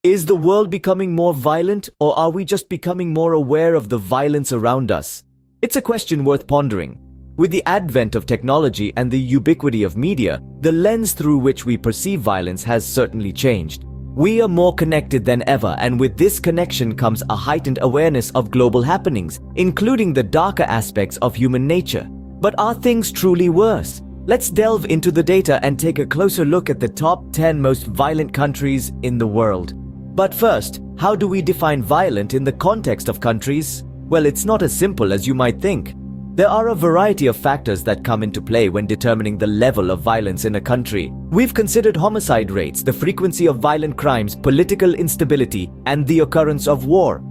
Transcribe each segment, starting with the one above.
Is the world becoming more violent, or are we just becoming more aware of the violence around us? It's a question worth pondering. With the advent of technology and the ubiquity of media, the lens through which we perceive violence has certainly changed. We are more connected than ever, and with this connection comes a heightened awareness of global happenings, including the darker aspects of human nature. But are things truly worse? Let's delve into the data and take a closer look at the top 10 most violent countries in the world. But first, how do we define violent in the context of countries? Well, it's not as simple as you might think. There are a variety of factors that come into play when determining the level of violence in a country. We've considered homicide rates, the frequency of violent crimes, political instability, and the occurrence of war.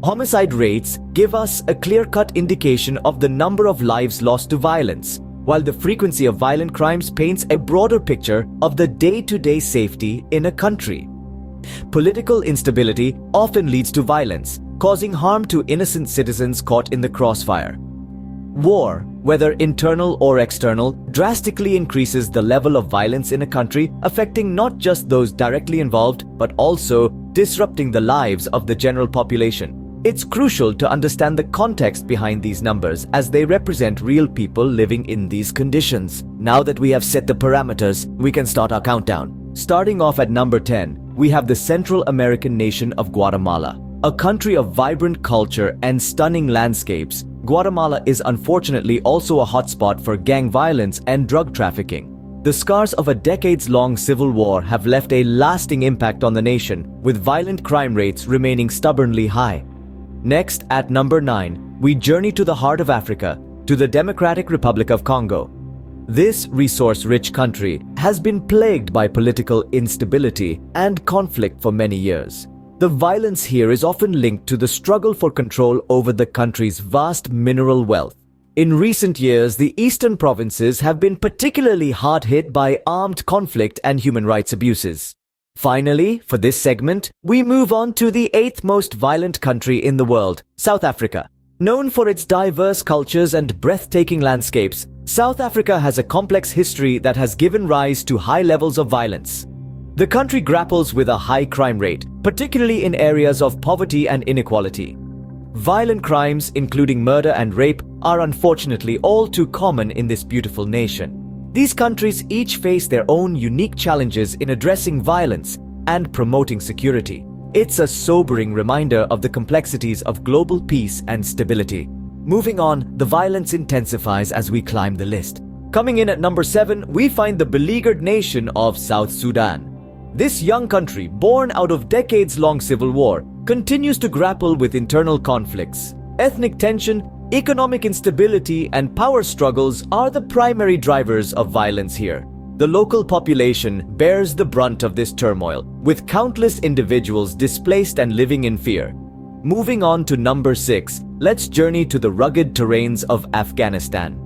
Homicide rates give us a clear-cut indication of the number of lives lost to violence, while the frequency of violent crimes paints a broader picture of the day-to-day safety in a country. Political instability often leads to violence, causing harm to innocent citizens caught in the crossfire. War, whether internal or external, drastically increases the level of violence in a country, affecting not just those directly involved, but also disrupting the lives of the general population. It's crucial to understand the context behind these numbers, as they represent real people living in these conditions. Now that we have set the parameters, we can start our countdown. Starting off at number 10, we have the Central American nation of Guatemala. A country of vibrant culture and stunning landscapes, Guatemala is unfortunately also a hotspot for gang violence and drug trafficking. The scars of a decades-long civil war have left a lasting impact on the nation, with violent crime rates remaining stubbornly high. Next, at number 9, we journey to the heart of Africa, to the Democratic Republic of Congo. This resource-rich country has been plagued by political instability and conflict for many years. The violence here is often linked to the struggle for control over the country's vast mineral wealth. In recent years, the eastern provinces have been particularly hard hit by armed conflict and human rights abuses. Finally, for this segment, we move on to the 8th most violent country in the world, South Africa. Known for its diverse cultures and breathtaking landscapes, South Africa has a complex history that has given rise to high levels of violence. The country grapples with a high crime rate, particularly in areas of poverty and inequality. Violent crimes, including murder and rape, are unfortunately all too common in this beautiful nation. These countries each face their own unique challenges in addressing violence and promoting security. It's a sobering reminder of the complexities of global peace and stability. Moving on, the violence intensifies as we climb the list. Coming in at number 7, we find the beleaguered nation of South Sudan. This young country, born out of decades-long civil war, continues to grapple with internal conflicts. Ethnic tension, economic instability, and power struggles are the primary drivers of violence here. The local population bears the brunt of this turmoil, with countless individuals displaced and living in fear. Moving on to number 6, let's journey to the rugged terrains of Afghanistan.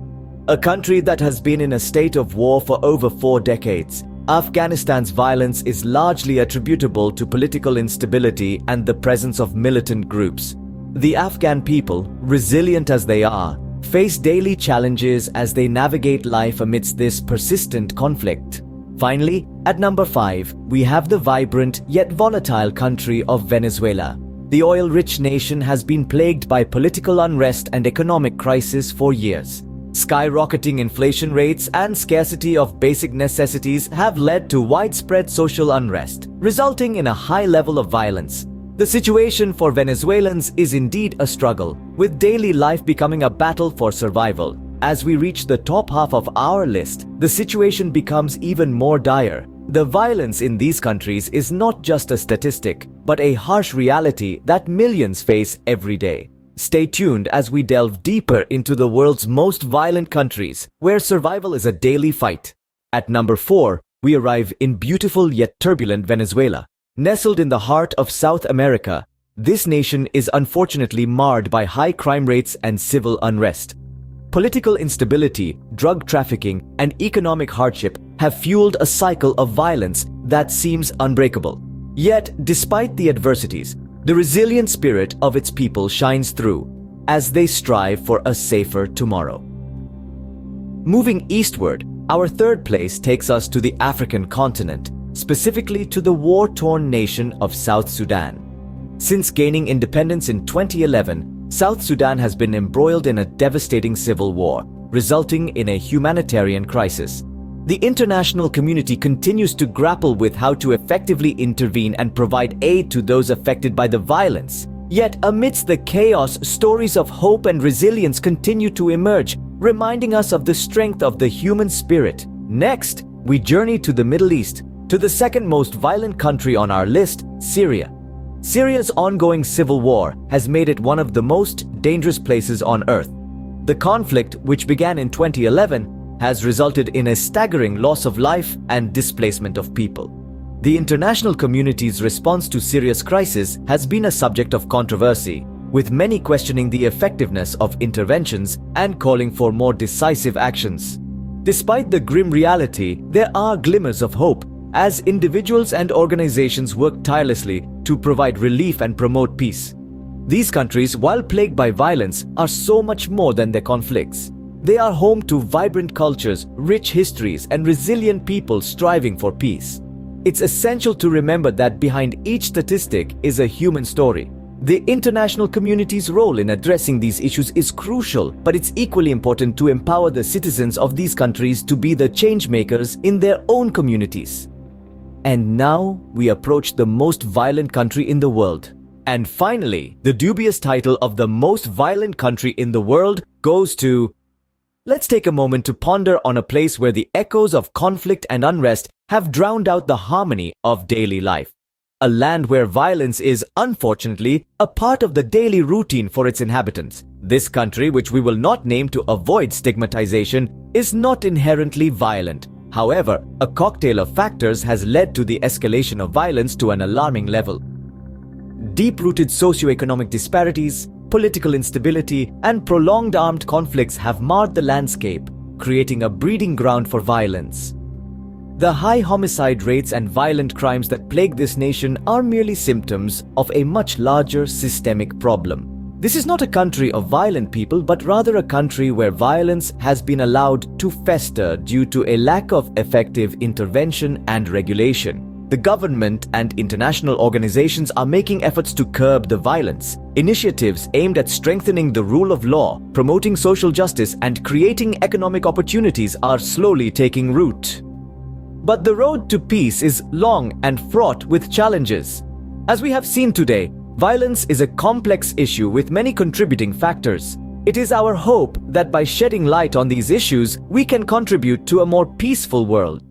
A country that has been in a state of war for over 4 decades. Afghanistan's violence is largely attributable to political instability and the presence of militant groups. The Afghan people, resilient as they are, face daily challenges as they navigate life amidst this persistent conflict. Finally, at number 5, we have the vibrant yet volatile country of Venezuela. The oil-rich nation has been plagued by political unrest and economic crisis for years. Skyrocketing inflation rates and scarcity of basic necessities have led to widespread social unrest, resulting in a high level of violence. The situation for Venezuelans is indeed a struggle, with daily life becoming a battle for survival. As we reach the top half of our list, the situation becomes even more dire. The violence in these countries is not just a statistic, but a harsh reality that millions face every day. Stay tuned as we delve deeper into the world's most violent countries, where survival is a daily fight. At number 4, we arrive in beautiful yet turbulent Venezuela. Nestled in the heart of South America, this nation is unfortunately marred by high crime rates and civil unrest. Political instability, drug trafficking, and economic hardship have fueled a cycle of violence that seems unbreakable. Yet, despite the adversities, the resilient spirit of its people shines through as they strive for a safer tomorrow. Moving eastward, our third place takes us to the African continent. specifically to the war-torn nation of South Sudan. Since gaining independence in 2011, South Sudan has been embroiled in a devastating civil war, resulting in a humanitarian crisis. The international community continues to grapple with how to effectively intervene and provide aid to those affected by the violence. Yet, amidst the chaos, stories of hope and resilience continue to emerge, reminding us of the strength of the human spirit. Next, we journey to the Middle East, to the second most violent country on our list, Syria. Syria's ongoing civil war has made it one of the most dangerous places on earth. The conflict, which began in 2011, has resulted in a staggering loss of life and displacement of people. The international community's response to Syria's crisis has been a subject of controversy, with many questioning the effectiveness of interventions and calling for more decisive actions. Despite the grim reality, there are glimmers of hope as individuals and organizations work tirelessly to provide relief and promote peace. These countries, while plagued by violence, are so much more than their conflicts. They are home to vibrant cultures, rich histories, and resilient people striving for peace. It's essential to remember that behind each statistic is a human story. The international community's role in addressing these issues is crucial, but it's equally important to empower the citizens of these countries to be the change makers in their own communities. And now we approach the most violent country in the world. And finally, the dubious title of the most violent country in the world goes to... Let's take a moment to ponder on a place where the echoes of conflict and unrest have drowned out the harmony of daily life. A land where violence is, unfortunately, a part of the daily routine for its inhabitants. This country, which we will not name to avoid stigmatization, is not inherently violent. However, a cocktail of factors has led to the escalation of violence to an alarming level. Deep-rooted socioeconomic disparities, political instability, and prolonged armed conflicts have marred the landscape, creating a breeding ground for violence. The high homicide rates and violent crimes that plague this nation are merely symptoms of a much larger systemic problem. This is not a country of violent people, but rather a country where violence has been allowed to fester due to a lack of effective intervention and regulation. The government and international organizations are making efforts to curb the violence. Initiatives aimed at strengthening the rule of law, promoting social justice, and creating economic opportunities are slowly taking root. But the road to peace is long and fraught with challenges. As we have seen today, violence is a complex issue with many contributing factors. It is our hope that by shedding light on these issues, we can contribute to a more peaceful world.